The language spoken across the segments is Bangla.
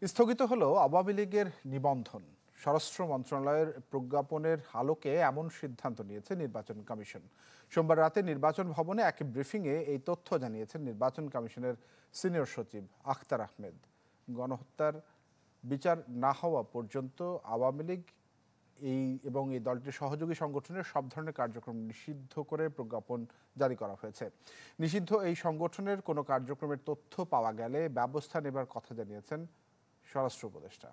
স্থগিত হলো আওয়ামী লীগের নিবন্ধন। স্বরাষ্ট্র মন্ত্রণালয়ের প্রজ্ঞাপনের আলোকে এমন সিদ্ধান্ত নিয়েছে নির্বাচন কমিশন। সোমবার রাতে নির্বাচন ভবনে এক ব্রিফিংয়ে এই তথ্য জানিয়েছেন নির্বাচন কমিশনের সিনিয়র সচিব আখতার আহমেদ। গণহত্যার বিচার না হওয়া পর্যন্ত আওয়ামী লীগ এবং এই দলটির সহযোগী সংগঠনের সব ধরনের কার্যক্রম নিষিদ্ধ করে প্রজ্ঞাপন জারি করা হয়েছে। নিষিদ্ধ এই সংগঠনের কোনো কার্যক্রমের তথ্য পাওয়া গেলে ব্যবস্থা নেবার কথা জানিয়েছেন স্বরাষ্ট্র উপদেষ্টা।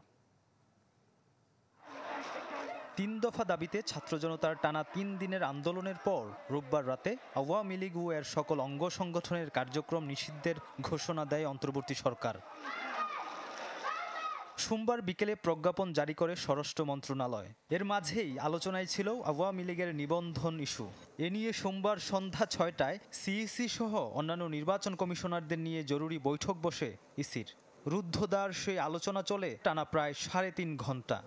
৩ দফা দাবিতে ছাত্র জনতার টানা ৩ দিনের আন্দোলনের পর রোববার রাতে আওয়ামী লীগ ও এর সকল অঙ্গ সংগঠনের কার্যক্রম নিষিদ্ধের ঘোষণা দেয় অন্তর্বর্তী সরকার। সোমবার বিকেলে প্রজ্ঞাপন জারি করে স্বরাষ্ট্র মন্ত্রণালয়। এর মাঝেই আলোচনায় ছিল আওয়ামী লীগের নিবন্ধন ইস্যু। এ নিয়ে সোমবার সন্ধ্যা ৬টায় সিইসি সহ অন্যান্য নির্বাচন কমিশনারদের নিয়ে জরুরি বৈঠক বসে ইসির। রুদ্ধদ্বার সেই আলোচনা চলে টানা প্রায় ৩.৫ ঘণ্টা।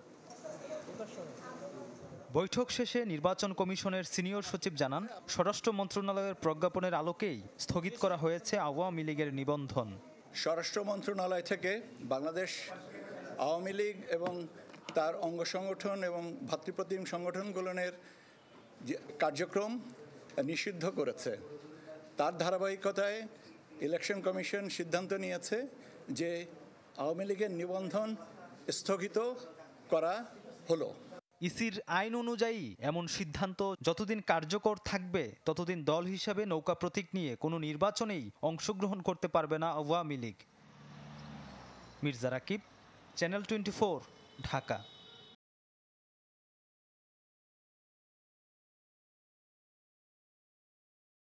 বৈঠক শেষে নির্বাচন কমিশনের সিনিয়র সচিব জানান, স্বরাষ্ট্র মন্ত্রণালয়ের প্রজ্ঞাপনের আলোকেই স্থগিত করা হয়েছে আওয়ামী লীগের নিবন্ধন। স্বরাষ্ট্র মন্ত্রণালয় থেকে বাংলাদেশ আওয়ামী লীগ এবং তার অঙ্গ সংগঠন এবং ভাতৃপ্রতিম সংগঠনগুলোর কার্যক্রম নিষিদ্ধ করেছে। তার ধারাবাহিকতায় ইলেকশন কমিশন সিদ্ধান্ত নিয়েছে যে আওয়ামী লীগের নিবন্ধন স্থগিত করা হলো। ইসির আইন অনুযায়ী এমন সিদ্ধান্ত যতদিন কার্যকর থাকবে ততদিন দল হিসাবে নৌকা প্রতীক নিয়ে কোনো নির্বাচনেই অংশগ্রহণ করতে পারবে না আওয়ামী লীগ। মির্জা রাকিব, চ্যানেল 24, ঢাকা।